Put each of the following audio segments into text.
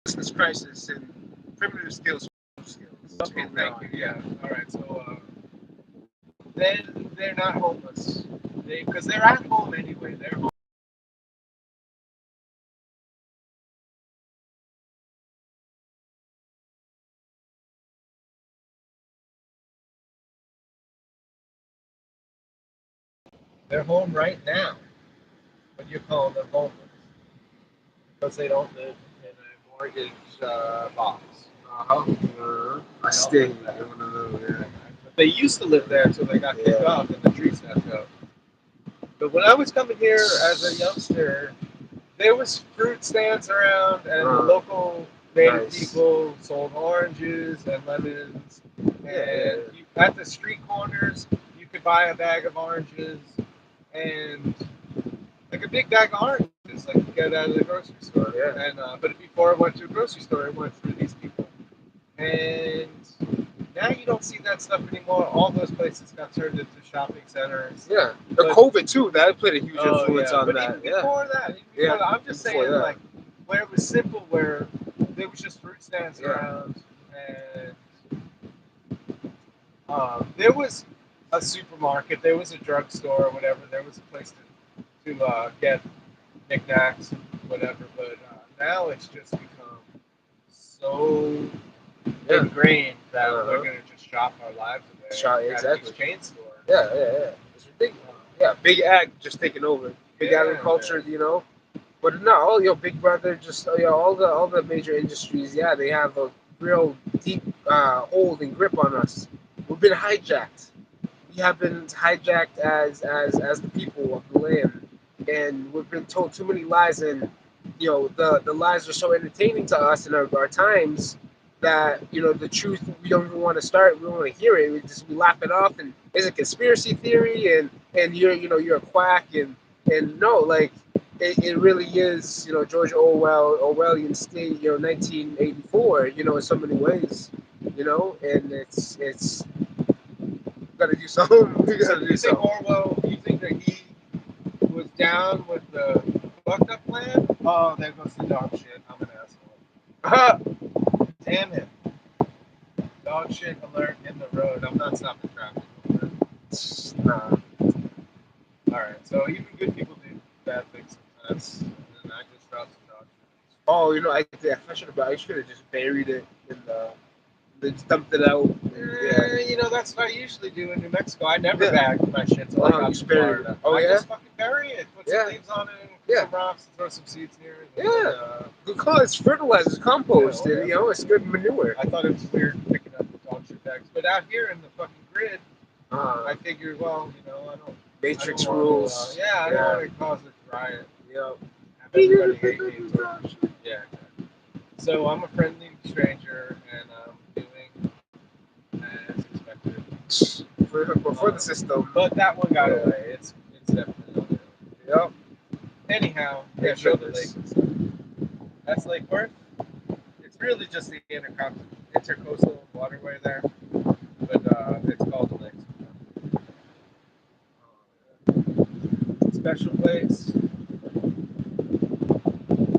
homelessness crisis and primitive skills. Okay, thank you. Yeah. All right. So then they're not homeless. Because they're at home anyway. They're home. They're home right now, but you call them homeless because they don't live in a mortgage box. I stay in one of those. Yeah. But they used to live there until they got kicked off and the tree snapped up. But when I was coming here as a youngster, there was fruit stands around, and the local native people sold oranges and lemons. And at the street corners, you could buy a bag of oranges and like a big bag of oranges, like you get out of the grocery store. Yeah. And but before I went to a grocery store, I went through these people, and now you don't see that stuff anymore. All those places got turned into shopping centers. Yeah, the COVID too. That played a huge influence on but that. even before that, I'm just saying, that. like where it was simple, where there was just fruit stands around, and there was a supermarket, there was a drugstore or whatever. There was a place to get knickknacks, whatever. But now it's just become so ingrained that we're gonna just shop our lives away at these chain stores. Yeah. It's ridiculous. Big ag just taking over. Big agriculture, man. But no, Big Brother, just all the major industries, they have a real deep hold and grip on us. We've been hijacked. We have been hijacked as the people of the land, and we've been told too many lies, and the lies are so entertaining to us in our times that the truth we don't even want to start. We don't want to hear it. We laugh it off, and it's a conspiracy theory, and you're a quack, and no, like it really is, George Orwellian state, 1984, in so many ways, and it's got to do something. We got to do something. Orwell, you think that he was down with the fucked up plan? Oh, there goes the dog shit. I'm an asshole. Damn it. Dog shit alert in the road. I'm not stopping traffic. Nah. Alright, so even good people do bad things sometimes. And I just dropped some dog shit. Oh, I should have just buried it in just dumped it out. That's what I usually do in New Mexico. I never bag my shit till I got to Florida. Oh, I just fucking bury it, put some leaves on it, put some rocks, throw some seeds near it. Good call. It's fertilizer, it's compost, and it's good manure. I thought it was weird picking up the dog shit bags, but out here in the fucking grid, I figured, well, I don't. Matrix rules. I don't want to cause a riot. Yep. Everybody hate me. Yeah. So I'm a friendly stranger, and I'm doing as expected. For the system. But that one got away. It's definitely. Yep. Anyhow, they showed the lake. That's Lake Worth. It's really just the intercoastal waterway there, but it's called the lake. Special place.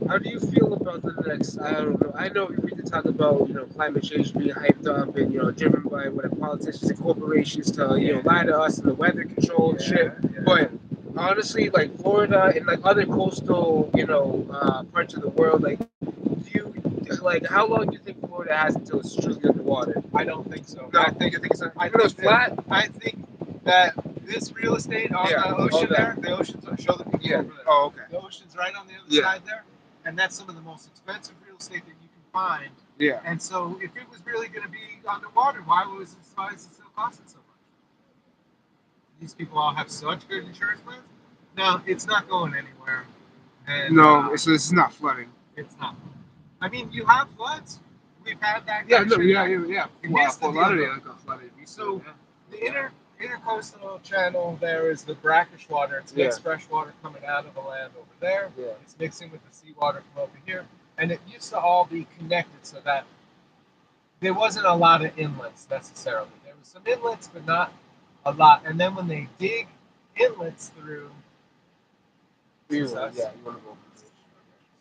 How do you feel about the next? I don't know. I know we can talk about climate change being hyped up and driven by what politicians and corporations to lie to us and the weather control and shit. Yeah. But honestly, like Florida and like other coastal parts of the world, like how long do you think Florida has until it's truly underwater? I don't think so. No, I think it's flat. I think that this real estate on the ocean there, the ocean's show the picture over there. Oh, okay. The ocean's right on the other side there, and that's some of the most expensive real estate that you can find. Yeah. And so, if it was really going to be underwater, why is it still costing so much? These people all have such good insurance plans. No, it's not going anywhere. And, no, so this is not flooding. It's not. I mean, you have floods. We've had that. Yeah. Well, a lot of it got flooded. So the intercoastal channel there is the brackish water. It's mixed fresh water coming out of the land over there. Yeah. It's mixing with the seawater from over here. And it used to all be connected so that there wasn't a lot of inlets necessarily. There was some inlets, but not a lot. And then when they dig inlets through...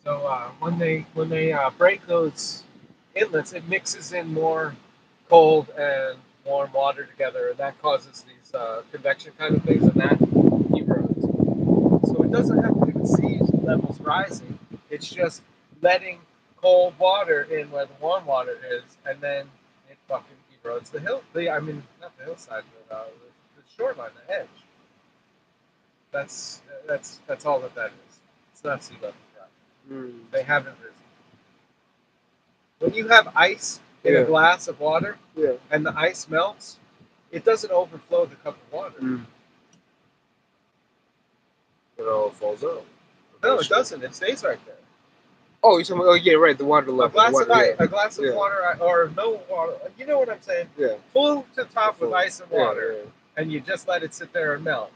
So So when they break those inlets, it mixes in more cold and warm water together, and that causes these convection kind of things, and that erodes. So it doesn't have to do with sea levels rising. It's just letting cold water in where the warm water is, and then it fucking erodes the hill. I mean, not the hillside, but the shoreline, the edge. That's all that is. It's not sea level rise. Mm. They haven't risen. When you have ice in a Yeah. glass of water Yeah. and the ice melts, it doesn't overflow the cup of water. Mm. It all falls out. No, it doesn't. It stays right there. Oh, you're talking about, oh, yeah, right, the water A level. glass The of water, ice, yeah. a glass of Yeah. water, or no water. You know what I'm saying? Yeah. Full to the top with Full. ice and Yeah, water, yeah. and you just let it sit there and melt.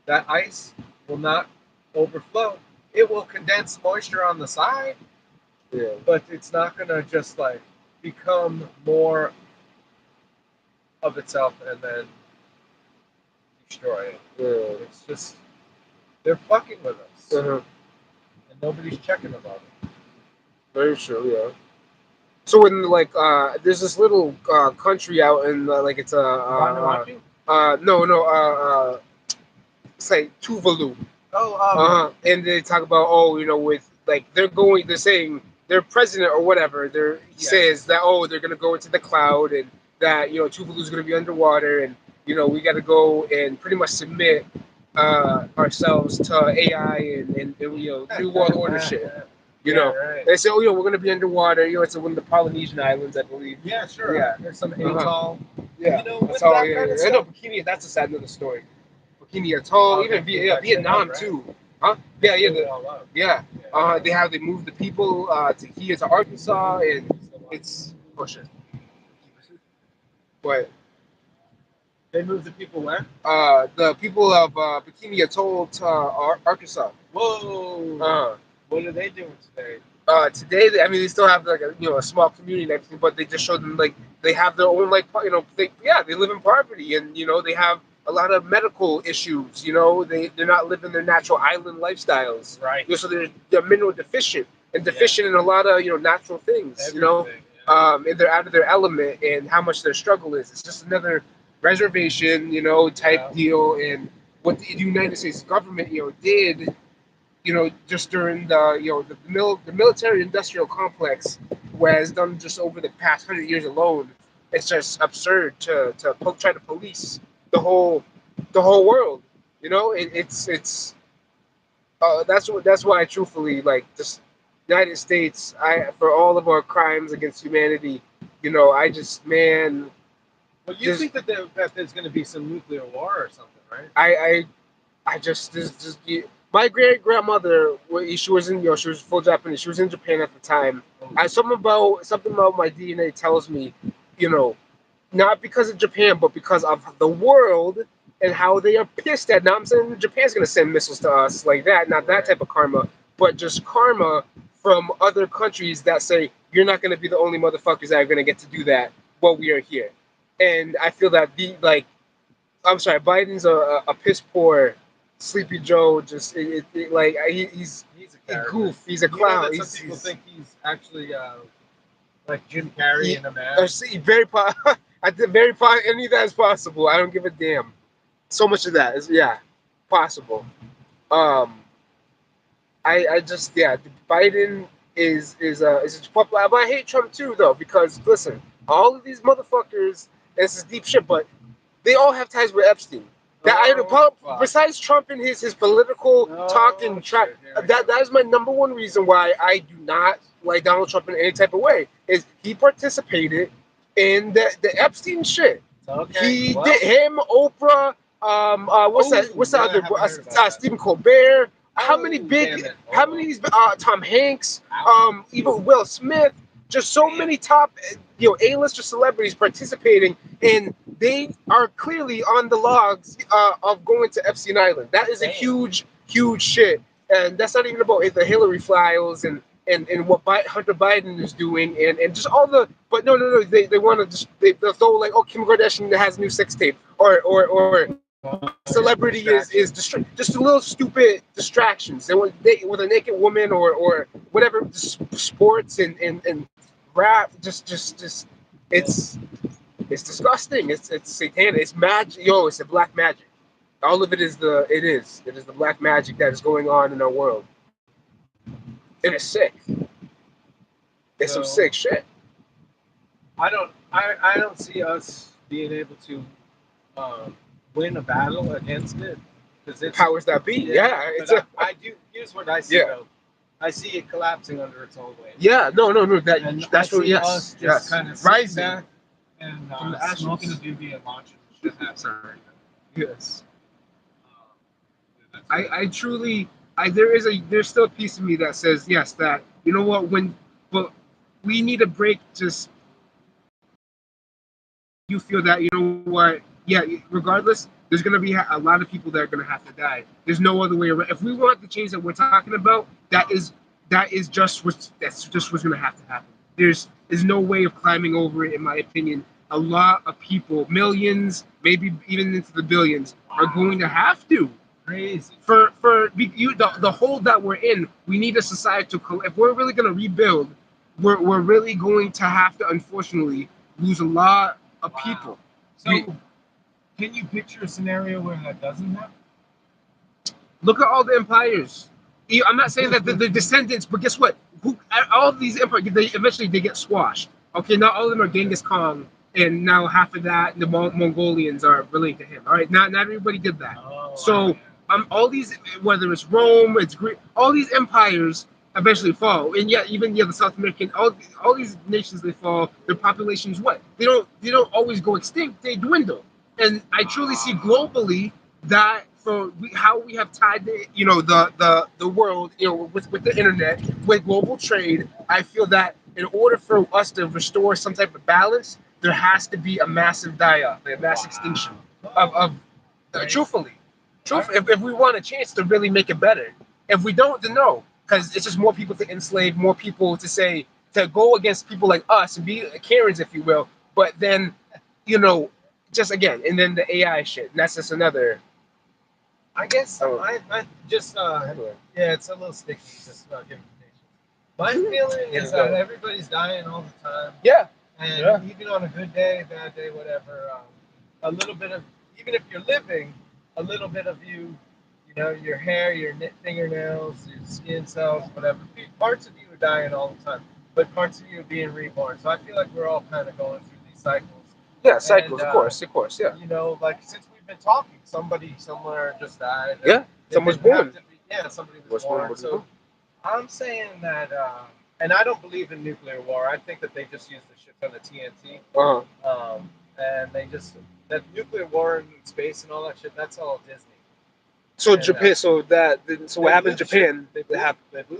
That ice will not overflow. It will condense moisture on the side, Yeah. but it's not gonna just like become more of itself and then destroy it. Yeah. It's just they're fucking with us, Uh-huh. and nobody's checking about it. Very true, yeah. So in like there's this little country out in like it's a Vanuatu? no no it's like Tuvalu. And they talk about, oh, with like they're saying their president or whatever, he Yes. says that, oh, they're gonna go into the cloud, and that Tuvalu's gonna be underwater, and we got to go and pretty much submit ourselves to AI and new world order shit. You Yeah, know, right. they say, oh, we're gonna be underwater. It's one of the Polynesian islands, I believe. Yeah, sure. Yeah. There's some Uh-huh. atoll. Yeah, You know, that's with all. that Yeah, kind of yeah. I know stuff. Bikini. That's a sad little story. Bikini Atoll, Oh, even they blew that shit Vietnam up, right? too. Huh? Yeah, yeah, Blew it all up. yeah. Yeah. They moved the people to Arkansas, and it's oh shit. But They moved the people where? the people of Bikini Atoll to Arkansas. Whoa. What are they doing today? Today, they still have like a small community and everything, but they just showed them like they have their own like they live in poverty, and they have a lot of medical issues. They're not living their natural island lifestyles. Right. So they're mineral deficient and deficient in a lot of natural things. Everything. Yeah. And they're out of their element, and how much their struggle is. It's just another reservation, type Yeah. deal, and what the United States government did just during the military industrial complex, was done just over the past 100 years alone. It's just absurd to try to police the whole the whole world. It's that's why I truthfully like this United States. I For all of our crimes against humanity, I just man, Well, you just think that there's going to be some nuclear war or something, right? I just my great grandmother, she was in she was full Japanese. She was in Japan at the time. Something about my DNA tells me, you know, not because of Japan, but because of the world and how they are pissed at. Now I'm saying Japan's gonna send missiles to us like that, not that type of karma, but just karma from other countries that say you're not gonna be the only motherfuckers that are gonna get to do that while we are here. And I feel that I'm sorry, Biden's a piss poor, sleepy Joe. Just like He's a a character. goof. He's a You know clown. that some people think he's actually like Jim Carrey in a mask. Very I think any of that is possible. I don't give a damn. So much of that is possible. Um, I just Biden is a but I hate Trump too though, because listen, all of these motherfuckers. This is deep shit, but they all have ties with Epstein. Besides Trump and his political talk and track, that is my number one reason why I do not like Donald Trump in any type of way. Is he participated in the Epstein shit? Okay. He did him, Oprah. What's the other? Stephen Colbert. How many of these? Tom Hanks. Even Will Smith. Just so many top, A-lister celebrities participating, and they are clearly on the logs of going to Epstein Island. That is a huge, huge shit, and that's not even about the Hillary files and what Hunter Biden is doing, and just all the. But no, they want to just they'll throw like, oh, Kim Kardashian has a new sex tape, or Celebrity is just a little stupid distractions. They want they with a naked woman or whatever sports and rap. Just it's it's disgusting. It's satanic. It's magic. Yo, it's a black magic. All of it is the black magic that is going on in our world. It is sick. It's some So sick shit. I don't see us being able to um, win a battle against it because The it's powers that be. yeah. Yeah, But it's a I do. Here's what I see yeah. though. I see it collapsing under its own weight. Yeah, no. And I That's what. see us Yes, just yes. kind of sitting Rising back and from the ashes. smoking a doobie and watching shit happen. Sorry. Um, Yes. that's I truly, there's still a piece of me that says yes, that you know what, but we need a break. Just you feel that you know what, yeah. Regardless, there's gonna be a lot of people that are gonna have to die. There's no other way around. If we want the change that we're talking about, that is just what's gonna have to happen. There's no way of climbing over it, in my opinion. A lot of people, millions, maybe even into the billions, are going to have to. crazy. The hole that we're in, we need a society to. If we're really going to rebuild, we're really going to have to, unfortunately, lose a lot of people. So, can you picture a scenario where that doesn't happen? Look at all the empires. I'm not saying that the descendants, but guess what? All of these empires, they eventually they get squashed. Okay, not all of them are Genghis Khan, and now half of that the Mongolians are related to him. All right, not everybody did that. Oh, So wow. all these, whether it's Rome, it's Greek, all these empires eventually fall, and yet even the South American, all these nations they fall. Their populations what? They don't always go extinct. They dwindle, and I truly see globally that for how we have tied the world with the internet, with global trade. I feel that in order for us to restore some type of balance, there has to be a massive die-off, a mass extinction of truthfully. If we want a chance to really make it better. If we don't, then no, because it's just more people to enslave, more people to say, to go against people like us and be Karens, if you will. But then, you know, just again, and then the AI shit. And that's just another. I guess Oh, I just anyway. yeah, it's a little sticky. Just give it patience. My feeling Yeah, is go. that everybody's dying all the time, Yeah, and yeah. even on a good day, bad day, whatever, a little bit of even if you're living, a little bit of you, your hair, your fingernails, your skin cells, whatever. Parts of you are dying all the time, but parts of you are being reborn. So I feel like we're all kind of going through these cycles. Yeah, And cycles, of course, yeah. like since we've been talking, somebody somewhere just died. And Yeah, it someone's didn't have born. to be, yeah, somebody was Was born. born. So I'm saying that, and I don't believe in nuclear war. I think that they just used a shit ton of TNT, and they just that nuclear war in space and all that shit. That's all Disney. So And, Japan, so what happened in Japan? They blew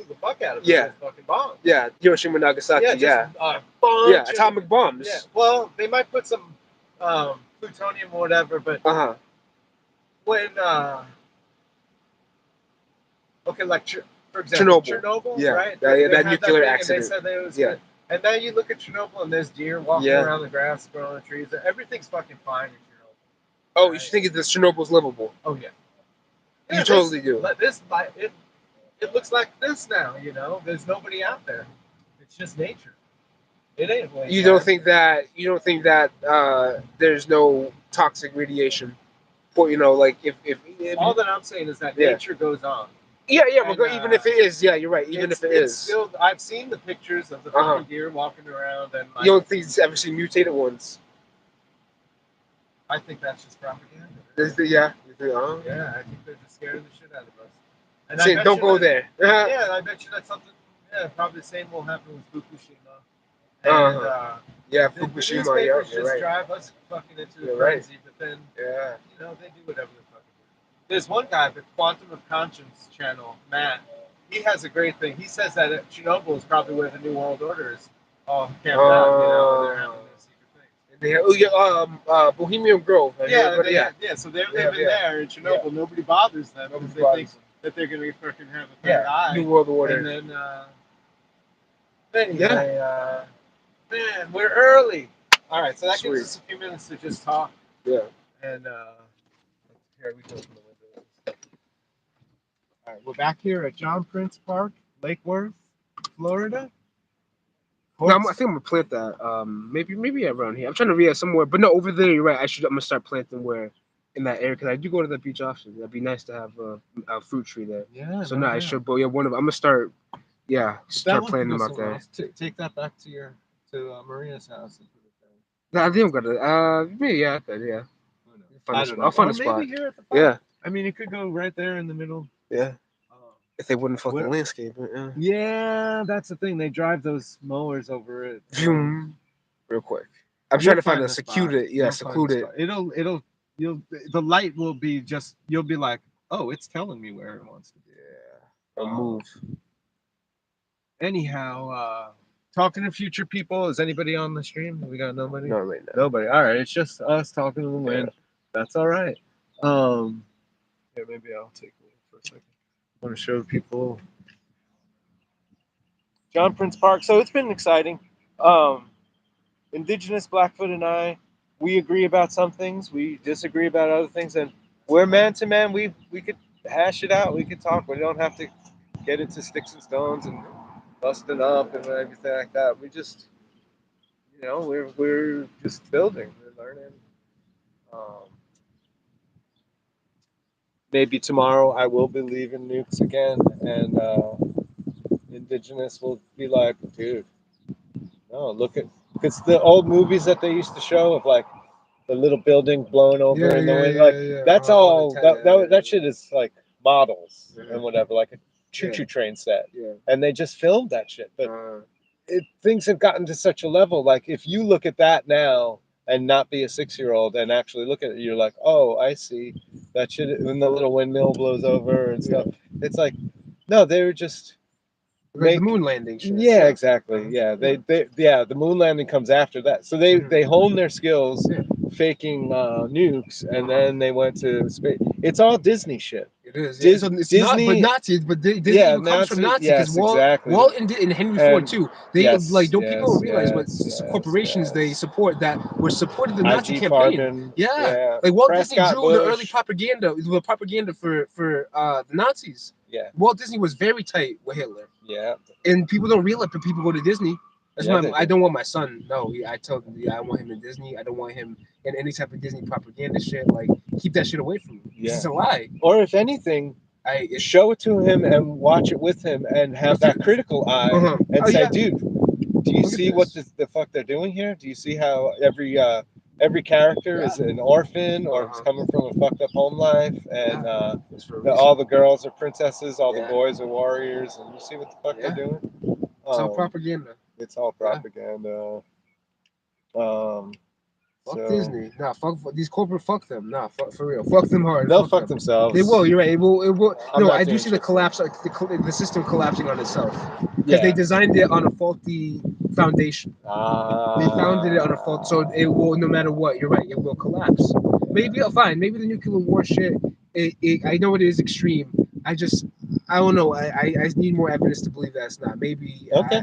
the fuck out of it Yeah. with fucking bombs. Yeah, Hiroshima and Nagasaki. Yeah, Yeah, just a bunch yeah, of atomic bombs. yeah. Well, they might put some plutonium or whatever, but Uh huh. when okay, like for example, Chernobyl, Yeah, right? that had nuclear thing, accident. and they said that it was Yeah. good. And now you look at Chernobyl, and there's deer walking Yeah. around the grass, growing the trees. Everything's fucking fine in Chernobyl. Oh, you Right? should think that Chernobyl's livable. Oh yeah. You totally do. This it looks like this now. There's nobody out there. It's just nature. It ain't wasteland. You don't think that there's no toxic radiation, for like if All that I'm saying is that Yeah. nature goes on. yeah, And, but even if it is, yeah, you're right. Even if it it's is, still, I've seen the pictures of the fucking deer walking around, and you don't think it's ever seen mutated ones. I think that's just propaganda. Yeah. Yeah, I think they're just scaring the shit out of us. And Saying, don't go there. Yeah, I bet you that's something. Yeah, probably the same will happen with Fukushima. And Yeah, the Fukushima. newspapers You're just right. drive us fucking into You're a right. frenzy, but then Yeah. they do whatever they fucking do. There's one guy, the Quantum of Conscience channel, Matt. He has a great thing. He says that Chernobyl is probably where the New World Order is all camped out. They're having their secret things. Bohemian Grove. Yeah. So they're living there in Chernobyl. Yeah. Nobody bothers them because they think that they're going to fucking have a third eye. New World Order. And then, anyway, man, we're early. All right, so that gives us a few minutes to just talk. Yeah. And Here, we can open the window. All right, we're back here at John Prince Park, Lake Worth, Florida. No, I think I'm gonna plant that. Maybe around here. I'm trying to read somewhere, but no, over there. You're right. I'm gonna start planting where in that area because I do go to the beach often. That'd be nice to have a fruit tree there. Yeah. So no, I should. But yeah, one of them. I'm gonna start. Yeah, But that start one planting could them go out somewhere there. else. Take that back to Maria's house and put it there. No, I think I'm gonna. Maybe yeah, I could. Yeah, Who knows? find I a don't spot. know. I'll find Or a spot. maybe here at the park. Yeah, I mean, it could go right there in the middle. yeah. Um, If they wouldn't fuck the What- landscape. Yeah. yeah, that's the thing. They drive those mowers over it. Vroom. Real quick. I'm You'll trying to find a the spot. secluded. Yeah, You'll find the secluded. spot. You'll the light will be just. You'll be like, oh, it's telling me where it wants to be. Yeah. Or move. Anyhow, talking to future people. Is anybody on the stream? We got nobody. Not right now. Nobody. All right, it's just us talking to the wind. That's all right. Yeah, maybe I'll take a look for a second. I want to show people John Prince Park. So it's been exciting. Indigenous Blackfoot and I, we agree about some things. We disagree about other things, and we're man to man. We could hash it out. We could talk. We don't have to get into sticks and stones and busting up and everything like that. We just, we're just building. We're learning. Um, Maybe tomorrow I will be leaving Nukes again, and Indigenous will be like, dude, no, look at, because the old movies that they used to show of like the little building blown over in the wind, like that's all that shit is like models and whatever, like a choo-choo train set, and they just filmed that shit. But things have gotten to such a level, like if you look at that now and not be a 6-year-old and actually look at it, you're like, oh, I see that shit. When the little windmill blows over and stuff, it's like, no, they were just The moon landing shit. yeah, exactly. Yeah, the moon landing comes after that. So they honed their skills faking nukes, and then they went to space. It's all Disney shit. It is. Dis- So it's Disney, not, but Nazis, but Disney yeah, even comes from Nazi yes, because Walt, exactly. Walt and Henry Ford too. They yes, like don't yes, people don't realize what yes, corporations they yes. support that were supported the Nazi IG campaign. Farben, Yeah, like Walt Disney Prescott drew the early Bush. propaganda, the propaganda for the Nazis. Yeah, Walt Disney was very tight with Hitler. yeah, And people don't realize, but people go to Disney. That's Yeah, why they I do. don't want my son. No, I tell him, I want him in Disney. I don't want him in any type of Disney propaganda shit. Like, keep that shit away from me. Yeah. It's a lie. Or if anything, show it to him and watch it with him and have that critical eye and say, dude, do you see what the fuck they're doing here? Do you see how every character is an orphan or is coming from a fucked up home life, and all the girls are princesses, all the boys are warriors, and you see what the fuck they're doing? It's all propaganda. It's all propaganda. Fuck Disney. Nah, fuck these corporate. Fuck them. Nah, fuck for real. Fuck them hard. They'll fuck themselves. They will. You're right. It will. It will. I'm No, not I do too see the interested. collapse, like the system collapsing on itself because they designed it on a faulty foundation. They founded it on a fault, so it will. No matter what, you're right. It will collapse. Maybe fine. Maybe the nuclear war shit. I know it is extreme. I don't know. I need more evidence to believe that's not. Maybe. Okay.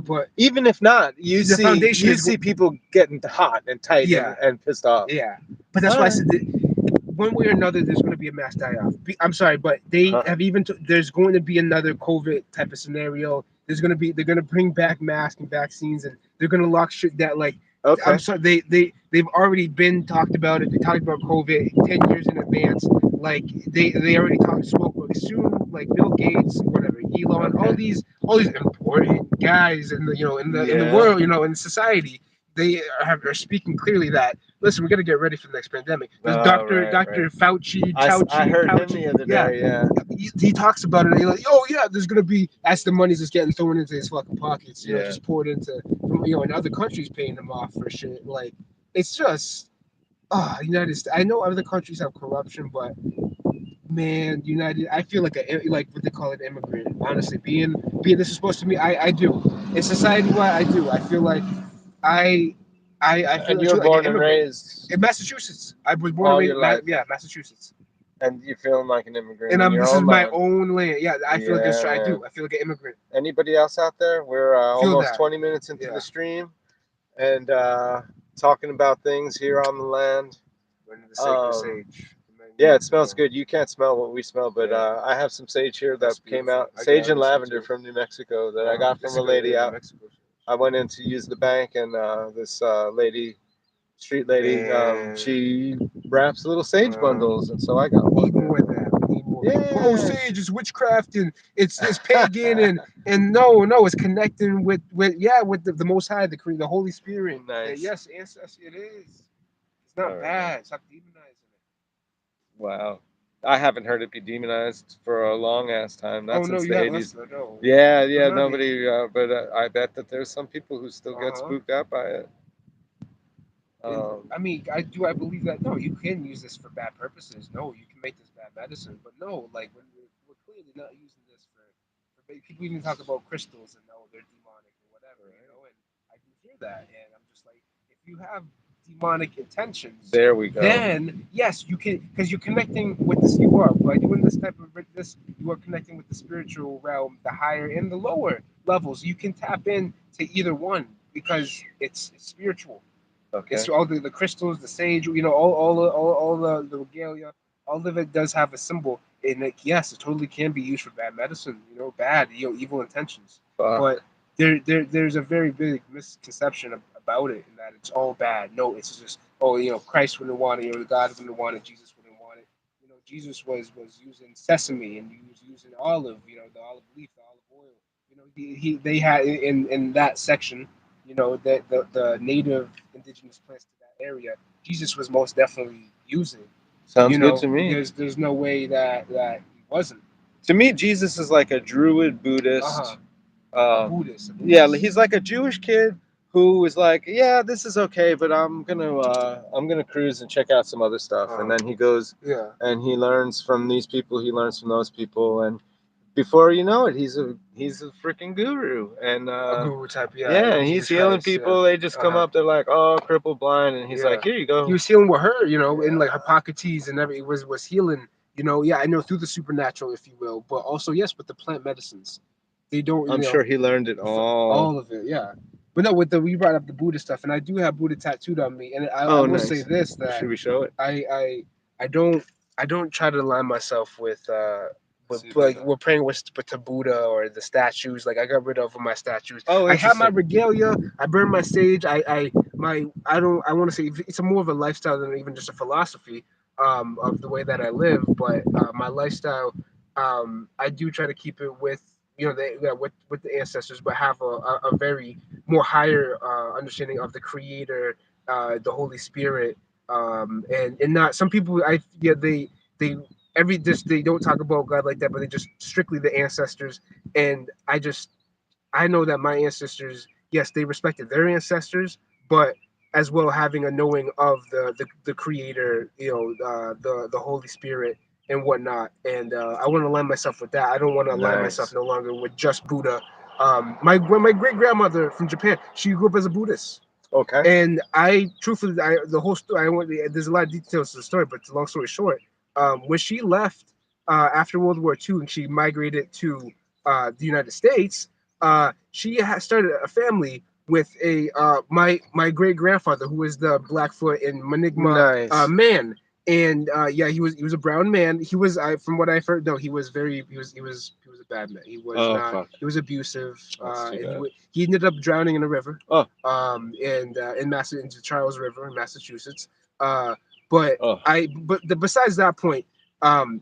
But even if not, you the foundation see people getting hot and tight and pissed off. Yeah, but that's why I said that one way or another, there's going to be a mass die-off. I'm sorry, but they have even. There's going to be another COVID type of scenario. They're going to bring back masks and vaccines, and they're going to lock shit that like. Okay. I'm sorry. They've already been talked about it. They talked about COVID 10 years in advance. Like they already spoke about soon. Like Bill Gates, whatever, Elon, all these important guys in the in the world, in society. They are speaking clearly that listen, we're gonna get ready for the next pandemic. There's Dr. Fauci. I heard him the other day. Yeah. He talks about it. He's like, oh yeah, there's gonna be as the money's just getting thrown into his fucking pockets. Just poured into and other countries paying him off for shit. Like it's just United States. I know other countries have corruption, but man, United. I feel like like what they call it, immigrant. Honestly, being this is supposed to be. I do. In society, wide, I do. I feel like I feel and you were born and raised in Massachusetts. I was born and raised. Massachusetts. And you're feeling like an immigrant. And this is my own land. Yeah, I feel like I do. I feel like an immigrant. Anybody else out there? We're almost 20 minutes into the stream, and talking about things here on the land. We're in the sacred sage. Yeah, it smells good. You can't smell what we smell, but I have some sage here that came out. Sage and lavender from New Mexico that I got from a lady out. I went in to use the bank, and this lady, street lady, she wraps little sage bundles, and so I got We one. need more of that. We need more. Yeah. Oh, sage is witchcraft and it's pagan and no, it's connecting with the Most High, the Holy Spirit. Nice. Yes, ancestors. It is. It's not All right. bad. Stop demonizing it. Wow. I haven't heard it be demonized for a long ass time, not Oh no, since you the have 80s. us. No. Yeah, Not nobody, but I bet that there's some people who still get Uh-huh. spooked out by it. And Um, I mean, I believe that no, you can use this for bad purposes. No, you can make this bad medicine, but no, like when we're clearly not using this for people even talk about crystals and oh they're demonic or whatever, you know. And I do hear that, and I'm just like, if you have demonic intentions, there we go. then yes, you can because you're connecting with this. You are by doing this type of this, you are connecting with the spiritual realm, the higher and the lower levels. You can tap in to either one because it's spiritual. Okay. It's all the crystals, the sage, you know, all the regalia, all of it does have a symbol. And like, yes, it totally can be used for bad medicine, you know, bad, you know, evil intentions. Fuck. But there's a very big misconception about it, in that it's all bad. No, it's just oh, you know, Christ wouldn't want it, you know, God wouldn't want it, Jesus wouldn't want it. You know, Jesus was using sesame and he was using olive, you know, the olive leaf, the olive oil. You know, they had in that section, you know, that the native indigenous plants to that area, Jesus was most definitely using. Sounds You good know, to me. there's no way that he wasn't. To me, Jesus is like a Druid Uh-huh. Buddhist. A Um, Buddhist. yeah, he's like a Jewish kid who is like, yeah, this is okay, but I'm gonna cruise and check out some other stuff. And then he goes Yeah. and he learns from these people, he learns from those people, and before you know it, he's a freaking guru. And A guru type, yeah, Jesus he's healing Christ, people. They just come up, they're like, oh, crippled, blind, and he's Yeah. like, here you go. He was healing with her, you know, in like Hippocrates and everything was healing, you know, yeah, I know through the supernatural, if you will, but also yes, with the plant medicines. They don't, I'm you sure know, he learned it all. all of it, yeah. But no, with the we brought up the Buddha stuff, and I do have Buddha tattooed on me, and I Oh, will say nice. this that Should we show it? I don't try to align myself with like we're praying with the Buddha or the statues. Like I got rid of my statues. Oh, I have my interesting. regalia. I burn my sage. I don't I want to say it's a more of a lifestyle than even just a philosophy of the way that I live. But my lifestyle, I do try to keep it with you know with the ancestors, but have a very more higher understanding of the Creator, the Holy Spirit, and not some people they every just they don't talk about God like that, but they just strictly the ancestors. And I know that my ancestors, yes, they respected their ancestors, but as well having a knowing of the Creator, you know, the Holy Spirit and whatnot. And I want to align myself with that. I don't want to align myself no longer with just Buddha. My great grandmother from Japan, she grew up as a Buddhist. Okay. And I truthfully, the whole story. There's a lot of details to the story, but long story short, when she left after World War II and she migrated to the United States, she started a family with a my great grandfather who was the Blackfoot and Manigma Nice. man. And yeah, he was a brown man. He was from what I've heard. No, he was a bad man. He was not. Fuck. He was abusive, That's too and bad. he ended up drowning in a river. Oh. And in into Charles River in Massachusetts. But Oh. besides that point,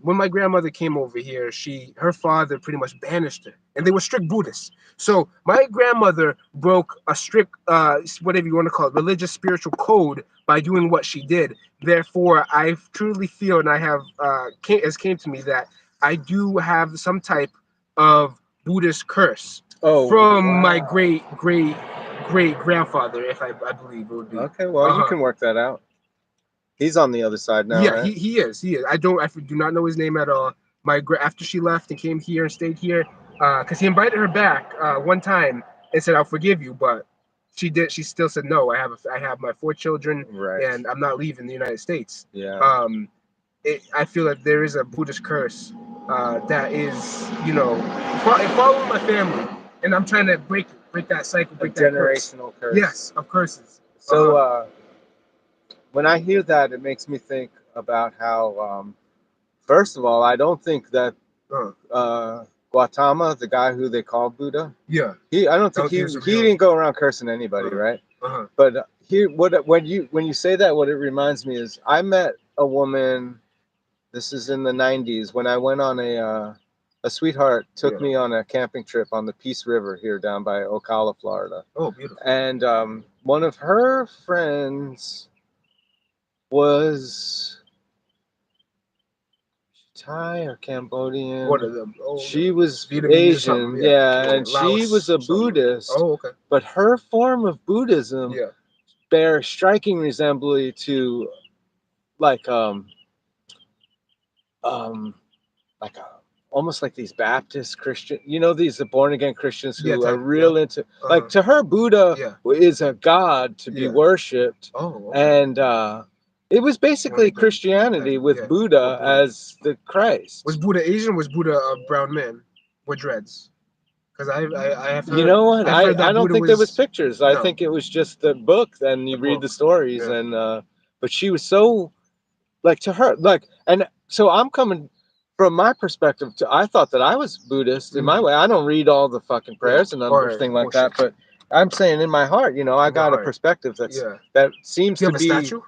when my grandmother came over here, her father pretty much banished her, and they were strict Buddhists. So my grandmother broke a strict, whatever you want to call it, religious spiritual code by doing what she did. Therefore, I truly feel, and I have came to me that I do have some type of Buddhist curse from my great grandfather, if I believe it would be. Okay, well, you can work that out. He's on the other side now, Yeah, right? he is. I do not know his name at all. After she left and came here and stayed here, because he invited her back one time and said I'll forgive you, but she did. She still said no. I have my 4 children, Right. and I'm not leaving the United States. Yeah. I feel that there is a Buddhist curse that is, you know, following my family, and I'm trying to break that cycle, break that generational curse. Yes, of curses. So when I hear that, it makes me think about how First of all, I don't think that Uh, Gautama, the guy who they called Buddha, yeah. I don't think Don't think it's a he real. didn't go around cursing anybody, Uh, right? uh-huh. But here, what when you say that, what it reminds me is I met a woman. This is in the '90s when I went on a sweetheart took Yeah. me on a camping trip on the Peace River here down by Ocala, Florida, Oh, beautiful. and one of her friends was Thai or Cambodian. One of them. Oh, She was Vietnamese or Asian, something. Yeah. yeah, Or and she was Laos a or something. Buddhist, Oh, okay. but her form of Buddhism Yeah. bears striking resemblance to like um like almost like these Baptist Christian, these born again Christians Yeah. who are Type. Yeah. real into, Uh-huh. like, to her Buddha Yeah. is a god to be Yeah. worshipped, Oh, okay. and it was Born basically again. Christianity Then, with yeah. Buddha With Buddha. as the Christ. Was Buddha Asian? Was Buddha a brown man with dreads? Because I have You heard know what? I've heard I that don't Buddha think there was was pictures. I no think it was just the book, and the you read book. the stories, Yeah. and but she was so, like, to her, like, and so I'm coming from my perspective. I thought that I was Buddhist in my Mhm. way. I don't read all the fucking Yeah. prayers and Or everything like that, bullshit. but I'm saying in my heart, I In the got a heart. perspective Yeah. that seems Do you to have a be. statue?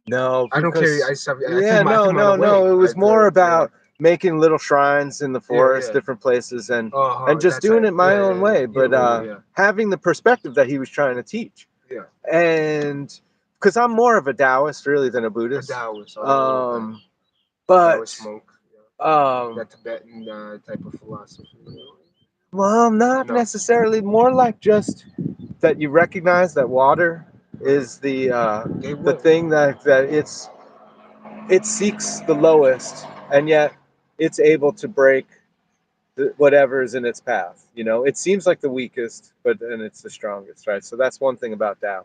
No, I don't carry. because I took yeah, my I no, took mine no, no. away. It I was more did. Yeah. about making little shrines in the Yeah. forest, Yeah. different places, and Oh, just that doing type. it my Yeah. own Yeah. Yeah. way, Your but own way. Yeah. having the perspective that he was trying to teach. Yeah. And because I'm more of a Taoist really than a A Buddhist. Taoist. Oh, okay. Taoist But smoke. Yeah. um, That Tibetan type of philosophy. well, not No. necessarily. More like just that you recognize that water Uh-huh. is They the will. thing that it seeks the lowest, and yet it's able to break whatever is in its path. It seems like the weakest, but then it's the strongest, right? So that's one thing about Tao.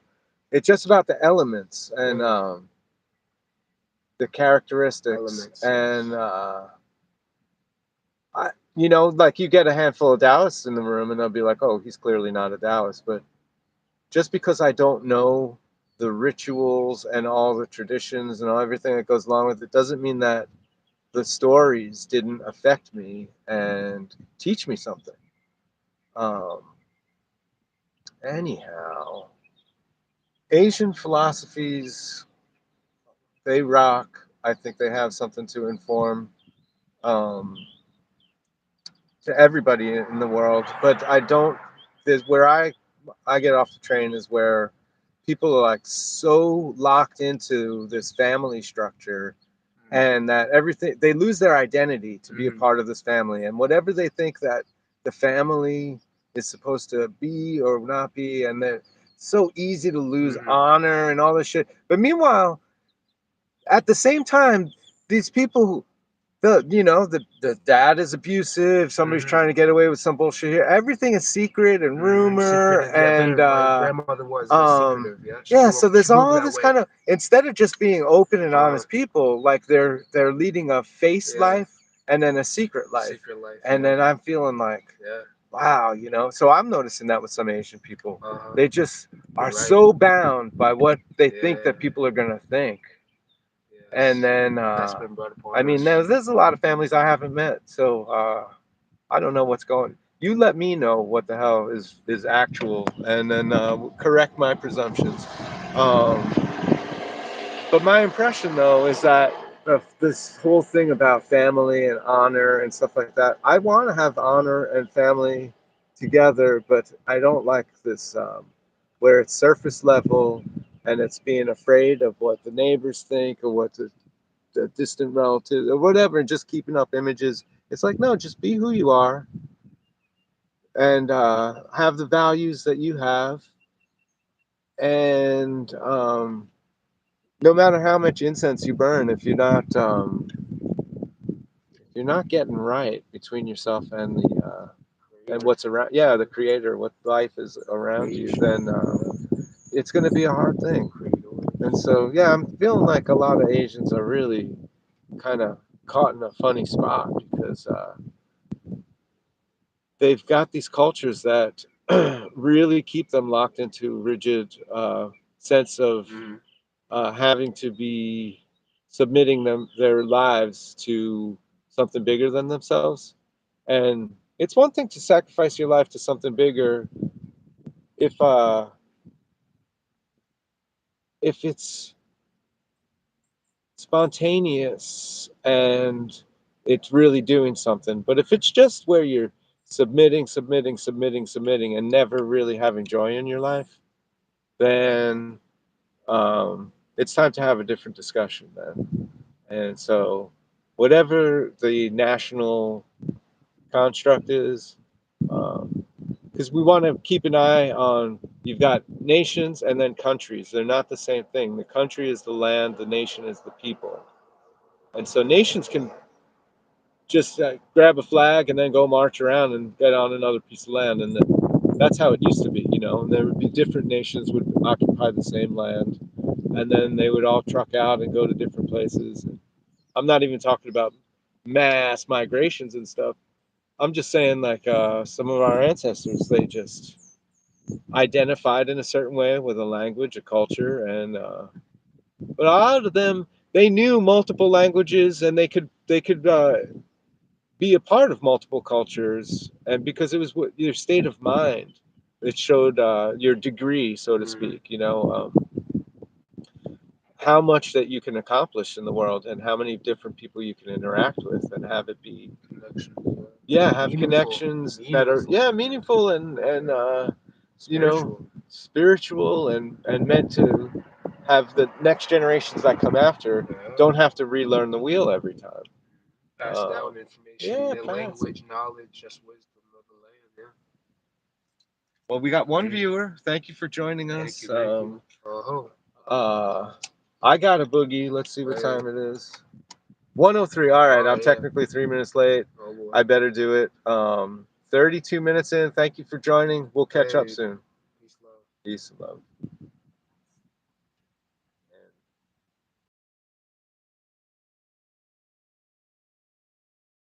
It's just about the elements and Mhm. the characteristics, Elements. and like you get a handful of Taoists in the room, and they'll be like, "Oh, he's clearly not a Taoist." But just because I don't know the rituals and all the traditions and all everything that goes along with it doesn't mean that the stories didn't affect me and teach me something. Um, Anyhow, Asian philosophies, they rock. I think they have something to inform um, to everybody in the world. But I don't. There's where I get off the train is where people are like so locked into this family structure, and that everything, they lose their identity to be a Mhm. part of this family, and whatever they think that the family is supposed to be or not be, and then so easy to lose Mhm. honor and all this shit. But meanwhile, at the same time, these people who, the dad is abusive, somebody's Mhm. trying to get away with some bullshit here, everything is secret and rumor, Secretive. Yeah, and very. My grandmother was um secretive. Yeah, yeah, so She there's grew up all that this way. kind of, instead of just being open and Uh, honest people, like they're leading a face yeah. life and then a secret life. Secret life. And Yeah. then I'm feeling like, Yeah. wow, so I'm noticing that with some Asian people. Uh huh. They just You're are right. so bound by what they think Yeah. that people are gonna think. And Yes. then That's been brought I upon mean, us. there's a lot of families I haven't met, so I don't know what's going. You let me know what the hell is actual, and then correct my presumptions. Um, but my impression, though, is that this whole thing about family and honor and stuff like that, I want to have honor and family together, but I don't like this where it's surface level and it's being afraid of what the neighbors think or what the distant relatives or whatever, and just keeping up images. It's like, no, just be who you are and have the values that you have, and no matter how much incense you burn, if you're not getting right between yourself and Creator. what's around, yeah, the creator, what life is around you, Creation. then it's going to be a hard thing. Creator. And so, yeah, I'm feeling like a lot of Asians are really kind of caught in a funny spot because they've got these cultures that really keep them locked into rigid sense of Mhm. having to be. submitting their lives to something bigger than themselves. And it's one thing to sacrifice your life to something bigger if it's spontaneous and it's really doing something. But if it's just where you're submitting, and never really having joy in your life, then it's time to have a different discussion then. And so, whatever the national construct is, because we want to keep an eye on, you've got nations and then countries. They're not the same thing. The country is the land, the nation is the people. And so nations can just grab a flag and then go march around and get on another piece of land. And that's how it used to be, you know. And there would be different nations would occupy the same land, and then they would all truck out and go to different places. And I'm not even talking about mass migrations and stuff. I'm just saying, like, some of our ancestors, they just identified in a certain way with a language, a culture, and but a lot of them, they knew multiple languages, and they could be a part of multiple cultures, and because it was your state of mind, it showed your degree, so to speak. You know, how much that you can accomplish in the world, and how many different people you can interact with, and have it be Connection. yeah, have Meaningful. connections that are meaningful and you know, Spiritual. spiritual, and meant to have the next generations that come after don't have to relearn the wheel every time. Pass down information, Yeah, their pass it. language, knowledge, just wisdom of the land. Yeah. Well, we got one viewer. Thank you for joining Thank us. you. Thank you. Oh. I got a boogie. Let's see what Hey. time it is. 103. All right, Oh I'm yeah. technically 3 minutes late. Oh boy. I better do it. 32 minutes in. Thank you for joining. We'll catch up Hey. soon. Peace, love. Peace and love.